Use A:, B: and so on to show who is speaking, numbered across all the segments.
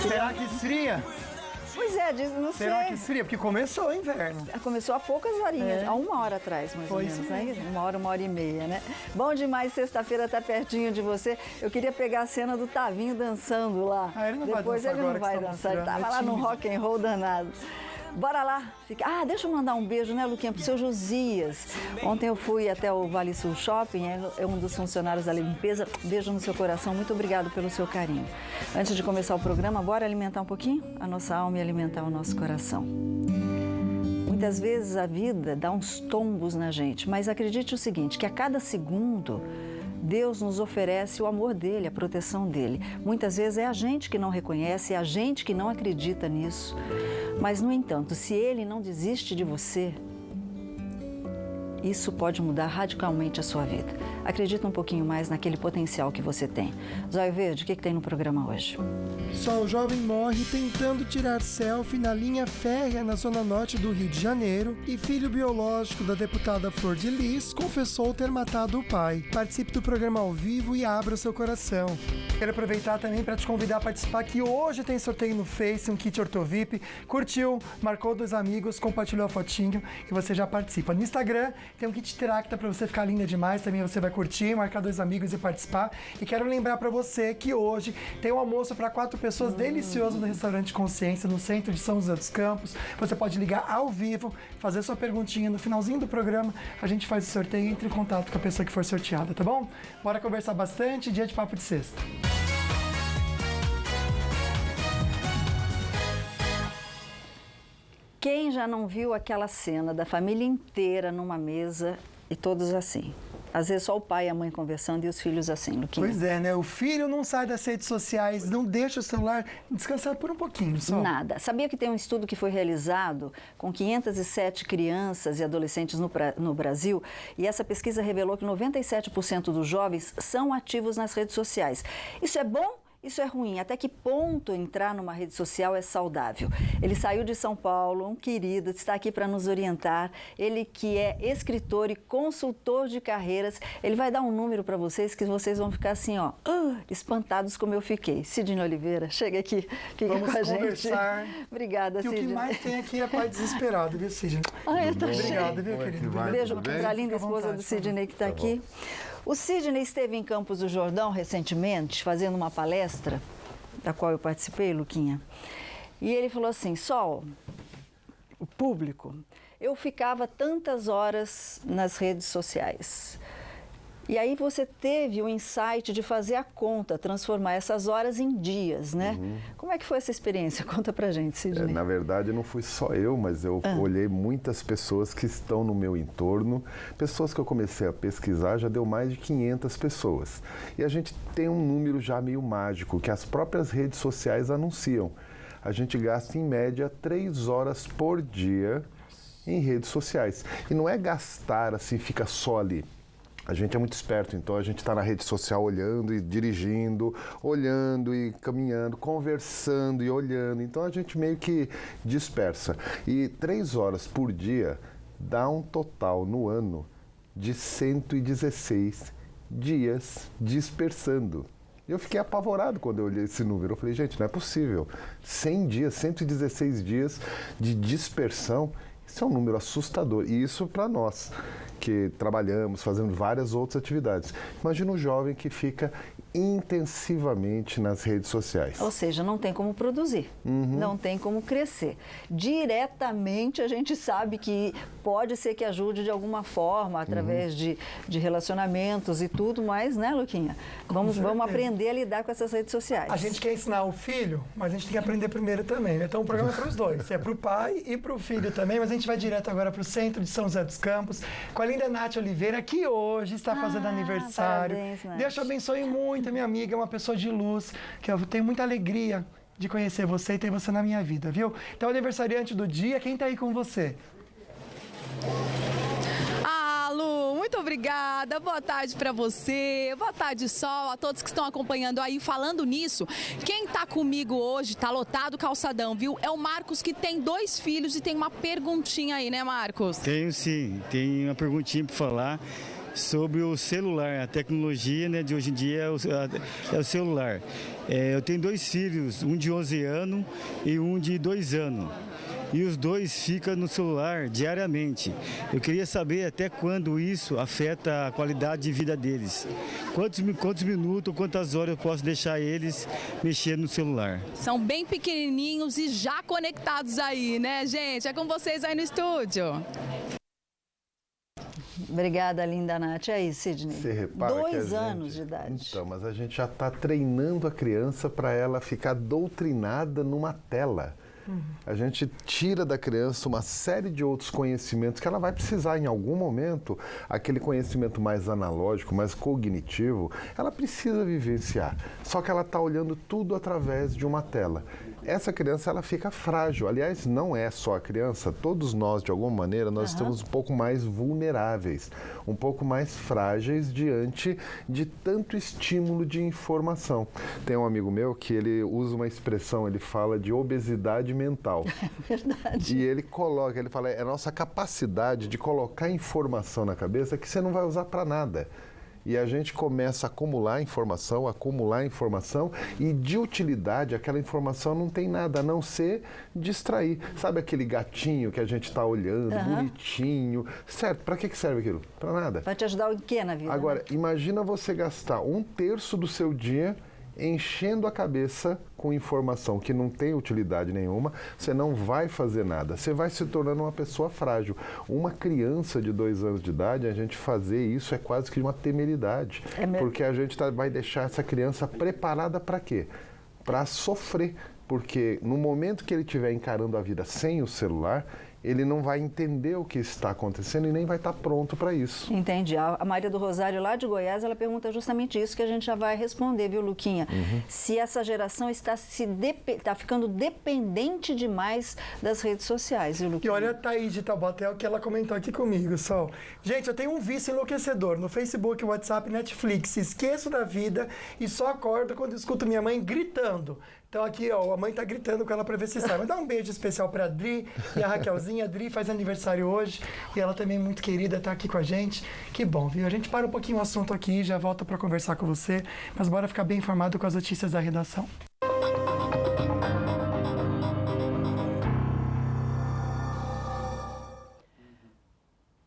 A: Será que esfria?
B: Pois é, não sei.
A: Será que esfria? Porque começou o inverno.
B: Começou há poucas horinhas, há 1 hora atrás, mais ou menos, né? 1 hora e meia, né? Bom demais, sexta-feira tá pertinho de você. Eu queria pegar a cena do Tavinho dançando lá.
A: Ele não
B: Depois
A: vai dançar
B: ele não
A: agora
B: vai dançar, ele tava lá no rock and roll danado. Bora lá. Deixa eu mandar um beijo, né, Luquinha, pro seu Josias. Ontem eu fui até o Vale Sul Shopping, é um dos funcionários da limpeza. Beijo no seu coração, muito obrigado pelo seu carinho. Antes de começar o programa, bora alimentar um pouquinho a nossa alma e alimentar o nosso coração. Muitas vezes a vida dá uns tombos na gente, mas acredite o seguinte, que a cada segundo Deus nos oferece o amor dele, a proteção dele. Muitas vezes é a gente que não reconhece, é a gente que não acredita nisso. Mas, no entanto, se ele não desiste de você, isso pode mudar radicalmente a sua vida. Acredita um pouquinho mais naquele potencial que você tem. Zóio Verde, o que tem no programa hoje?
C: Só o jovem morre tentando tirar selfie na linha férrea na zona norte do Rio de Janeiro e filho biológico da deputada Flor de Lis confessou ter matado o pai. Participe do programa ao vivo e abra o seu coração.
A: Quero aproveitar também para te convidar a participar, que hoje tem sorteio no Face, um kit Ortovip. Curtiu, marcou 2 amigos, compartilhou a fotinho e você já participa. No Instagram tem um kit Tracta para você ficar linda demais, também você vai curtir, marcar 2 amigos e participar. E quero lembrar para você que hoje tem um almoço para 4 pessoas delicioso no restaurante Consciência, no centro de São José dos Campos. Você pode ligar ao vivo, fazer sua perguntinha no finalzinho do programa, a gente faz o sorteio e entre em contato com a pessoa que for sorteada, tá bom? Bora conversar bastante, dia de papo de sexta.
B: Quem já não viu aquela cena da família inteira numa mesa e todos assim? Às vezes só o pai e a mãe conversando e os filhos assim, Luquinha.
A: Pois é, né? O filho não sai das redes sociais, não deixa o celular descansar por um pouquinho só.
B: Nada. Sabia que tem um estudo que foi realizado com 507 crianças e adolescentes no Brasil e essa pesquisa revelou que 97% dos jovens são ativos nas redes sociais. Isso é bom? Isso é ruim. Até que ponto entrar numa rede social é saudável? Ele saiu de São Paulo, um querido, está aqui para nos orientar. Ele que é escritor e consultor de carreiras, ele vai dar um número para vocês que vocês vão ficar assim, ó, espantados como eu fiquei. Sidney Oliveira, chega aqui, fica
A: Vamos
B: com a
A: conversar.
B: gente. Obrigada,
A: Sidney. E o que mais tem aqui é pai desesperado, viu, Sidney?
B: Eu tô
A: Obrigado, viu, querido?
B: Beijo para a linda esposa do Sidney que está aqui. O Sidney esteve em Campos do Jordão recentemente, fazendo uma palestra, da qual eu participei, Luquinha. E ele falou assim, Sol, o público, eu ficava tantas horas nas redes sociais. E aí você teve o insight de fazer a conta, transformar essas horas em dias, né? Como é que foi essa experiência? Conta pra gente, Sidney.
D: Na verdade, não fui só eu, mas eu olhei muitas pessoas que estão no meu entorno. Pessoas que eu comecei a pesquisar, já deu mais de 500 pessoas. E a gente tem um número já meio mágico, que as próprias redes sociais anunciam. A gente gasta, em média, 3 horas por dia em redes sociais. E não é gastar assim, fica só ali. A gente é muito esperto, então a gente está na rede social olhando e dirigindo, olhando e caminhando, conversando e olhando. Então a gente meio que dispersa. E 3 horas por dia dá um total no ano de 116 dias dispersando. Eu fiquei apavorado quando eu olhei esse número. Eu falei, gente, não é possível. 100 dias, 116 dias de dispersão, isso é um número assustador. E isso para nós, que trabalhamos, fazendo várias outras atividades. Imagina um jovem que fica intensivamente nas redes sociais.
B: Ou seja, não tem como produzir, não tem como crescer. Diretamente a gente sabe que pode ser que ajude de alguma forma, através de relacionamentos e tudo, mas, né, Luquinha? Vamos aprender a lidar com essas redes sociais.
A: A gente quer ensinar o filho, mas a gente tem que aprender primeiro também. Então o programa é para os dois, é para o pai e para o filho também, mas a gente vai direto agora para o centro de São José dos Campos, com a linda Nath Oliveira, que hoje está fazendo aniversário.
B: Parabéns, Nath.
A: Deus te abençoe muito, minha amiga, é uma pessoa de luz, que eu tenho muita alegria de conhecer você e ter você na minha vida, viu? Então, aniversariante do dia, quem tá aí com você?
E: Lu, muito obrigada. Boa tarde para você. Boa tarde, Sol, a todos que estão acompanhando aí. Falando nisso, quem tá comigo hoje, tá lotado o calçadão, viu? É o Marcos, que tem 2 filhos e tem uma perguntinha aí, né, Marcos?
F: Tenho sim, tem uma perguntinha para falar. sobre o celular, a tecnologia, né, de hoje em dia é o celular. Eu tenho 2 filhos, um de 11 anos e um de 2 anos. E os 2 ficam no celular diariamente. Eu queria saber até quando isso afeta a qualidade de vida deles. Quantos minutos, quantas horas eu posso deixar eles mexendo no celular?
E: São bem pequenininhos e já conectados aí, né, gente? É com vocês aí no estúdio.
B: Obrigada, linda Nath. E aí, Sidney?
D: Você repara
B: 2 anos de idade.
D: Então, mas a gente já está treinando a criança para ela ficar doutrinada numa tela. A gente tira da criança uma série de outros conhecimentos que ela vai precisar em algum momento, aquele conhecimento mais analógico, mais cognitivo, ela precisa vivenciar. Só que ela está olhando tudo através de uma tela. Essa criança, ela fica frágil. Aliás, não é só a criança, todos nós, de alguma maneira, nós estamos um pouco mais vulneráveis, um pouco mais frágeis diante de tanto estímulo de informação. Tem um amigo meu que ele usa uma expressão, ele fala de obesidade mental.
B: É verdade.
D: E ele fala, é a nossa capacidade de colocar informação na cabeça que você não vai usar para nada. E a gente começa a acumular informação e de utilidade aquela informação não tem nada a não ser distrair. Sabe aquele gatinho que a gente está olhando, bonitinho? Certo, para que serve aquilo? Para nada.
B: Vai te ajudar o quê na vida?
D: Agora, imagina você gastar 1/3 do seu dia enchendo a cabeça com informação que não tem utilidade nenhuma, você não vai fazer nada. Você vai se tornando uma pessoa frágil. Uma criança de 2 anos de idade, a gente fazer isso é quase que uma temeridade. Porque a gente vai deixar essa criança preparada para quê? Para sofrer. Porque no momento que ele estiver encarando a vida sem o celular, ele não vai entender o que está acontecendo e nem vai estar pronto para isso.
B: Entendi. A Maria do Rosário, lá de Goiás, ela pergunta justamente isso que a gente já vai responder, viu, Luquinha? Se essa geração está ficando dependente demais das redes sociais, viu, Luquinha?
A: E olha a Thaís de Taubaté, o que ela comentou aqui comigo, Sol. Gente, eu tenho um vício enlouquecedor no Facebook, WhatsApp, Netflix. Esqueço da vida e só acordo quando escuto minha mãe gritando. Então aqui, ó, a mãe tá gritando com ela para ver se sai. Mas dá um beijo especial pra Adri e a Raquelzinha. A Adri faz aniversário hoje e ela também é muito querida, tá aqui com a gente. Que bom, viu? A gente para um pouquinho o assunto aqui e já volta para conversar com você. Mas bora ficar bem informado com as notícias da redação.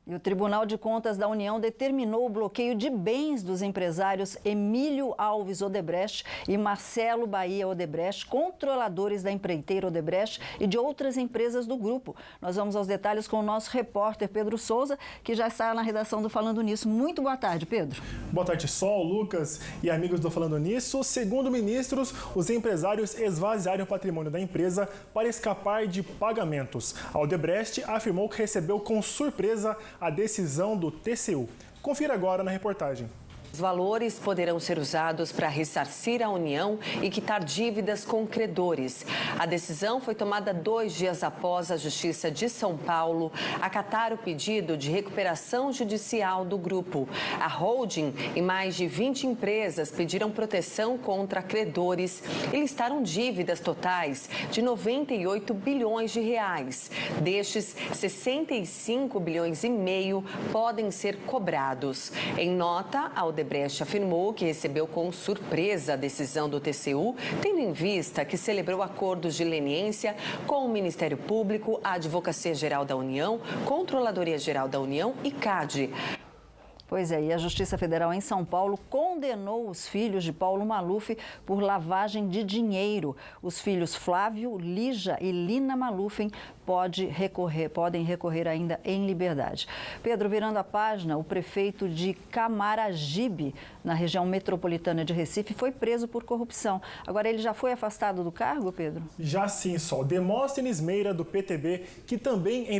B: E o Tribunal de Contas da União determinou o bloqueio de bens dos empresários Emílio Alves Odebrecht e Marcelo Bahia Odebrecht, controladores da empreiteira Odebrecht e de outras empresas do grupo. Nós vamos aos detalhes com o nosso repórter Pedro Souza, que já está na redação do Falando Nisso. Muito boa tarde, Pedro.
G: Boa tarde, Sol, Lucas e amigos do Falando Nisso. Segundo ministros, os empresários esvaziaram o patrimônio da empresa para escapar de pagamentos. A Odebrecht afirmou que recebeu com surpresa a decisão do TCU. Confira agora na reportagem.
H: Os valores poderão ser usados para ressarcir a União e quitar dívidas com credores. A decisão foi tomada 2 dias após a Justiça de São Paulo acatar o pedido de recuperação judicial do grupo. A holding e mais de 20 empresas pediram proteção contra credores e listaram dívidas totais de 98 bilhões de reais. Destes, 65 bilhões e meio podem ser cobrados. Em nota, a Odebrecht afirmou que recebeu com surpresa a decisão do TCU, tendo em vista que celebrou acordos de leniência com o Ministério Público, a Advocacia Geral da União, Controladoria Geral da União e CAD.
B: Pois é, e a Justiça Federal em São Paulo condenou os filhos de Paulo Maluf por lavagem de dinheiro. Os filhos Flávio, Lígia e Lina Maluf podem recorrer ainda em liberdade. Pedro, virando a página, o prefeito de Camaragibe, na região metropolitana de Recife, foi preso por corrupção. Agora, ele já foi afastado do cargo, Pedro?
G: Já sim, Sol. Demóstenes Meira, do PTB, que também é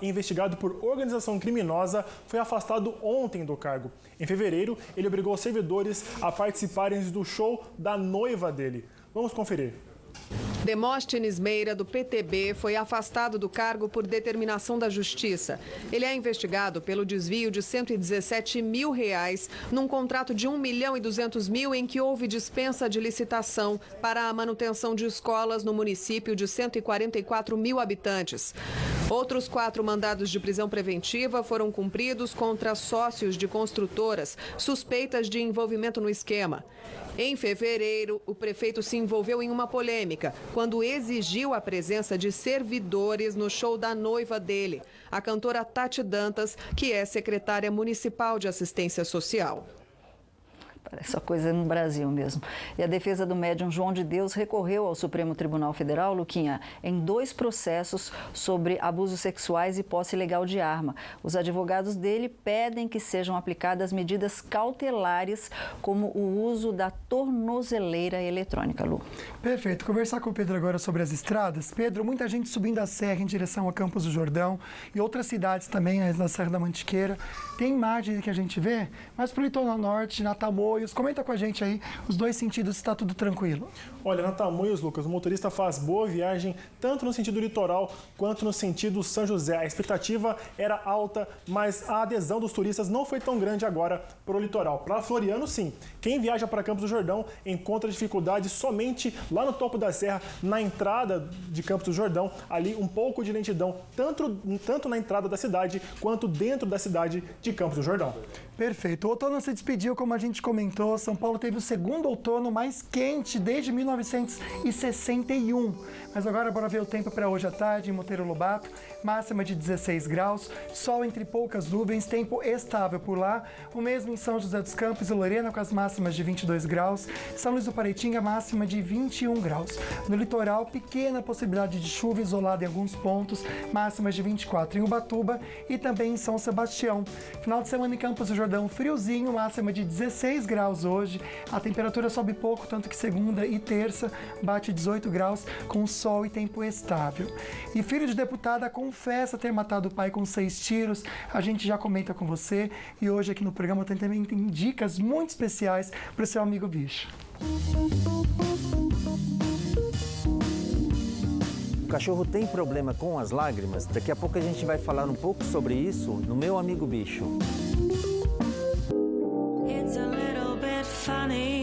G: investigado por organização criminosa, foi afastado ontem do cargo. Em fevereiro, ele obrigou os servidores a participarem do show da noiva dele. Vamos conferir.
I: Demóstenes Meira, do PTB, foi afastado do cargo por determinação da Justiça. Ele é investigado pelo desvio de R$117 mil num contrato de R$1.200.000 em que houve dispensa de licitação para a manutenção de escolas no município de 144 mil habitantes. Outros 4 mandados de prisão preventiva foram cumpridos contra sócios de construtoras suspeitas de envolvimento no esquema. Em fevereiro, o prefeito se envolveu em uma polêmica quando exigiu a presença de servidores no show da noiva dele, a cantora Tati Dantas, que é secretária municipal de assistência social.
B: Parece só coisa no Brasil mesmo. E a defesa do médium João de Deus recorreu ao Supremo Tribunal Federal, Luquinha, em 2 processos sobre abusos sexuais e posse ilegal de arma. Os advogados dele pedem que sejam aplicadas medidas cautelares, como o uso da tornozeleira eletrônica, Lu.
A: Perfeito. Conversar com o Pedro agora sobre as estradas. Pedro, muita gente subindo a serra em direção a Campos do Jordão e outras cidades também, na Serra da Mantiqueira. Tem imagem que a gente vê, mas para o litoral norte, na Tamoios, comenta com a gente aí os 2 sentidos, se está tudo tranquilo.
G: Olha, na Tamoios, Lucas, o motorista faz boa viagem tanto no sentido litoral quanto no sentido São José. A expectativa era alta, mas a adesão dos turistas não foi tão grande agora para o litoral. Para Floriano, sim. Quem viaja para Campos do Jordão encontra dificuldade somente lá no topo da serra, na entrada de Campos do Jordão, ali um pouco de lentidão, tanto na entrada da cidade quanto dentro da cidade de Campos do Jordão.
A: Perfeito. O outono se despediu, como a gente comentou. São Paulo teve o 2º outono mais quente desde 1961. Mas agora bora ver o tempo para hoje à tarde em Monteiro Lobato. Máxima de 16 graus, sol entre poucas nuvens, tempo estável por lá. O mesmo em São José dos Campos e Lorena, com as máximas de 22 graus. São Luís do Paraitinga, máxima de 21 graus. No litoral, pequena possibilidade de chuva isolada em alguns pontos, máximas de 24 em Ubatuba e também em São Sebastião. Final de semana em Campos do Jordão, friozinho, máxima de 16 graus hoje. A temperatura sobe pouco, tanto que segunda e terça bate 18 graus com sol e tempo estável. E filho de deputada confessa ter matado o pai com 6 tiros. A gente já comenta com você e hoje aqui no programa também tem dicas muito especiais para o seu amigo bicho.
J: O cachorro tem problema com as lágrimas? Daqui a pouco a gente vai falar um pouco sobre isso no Meu Amigo Bicho.
K: It's a little bit funny.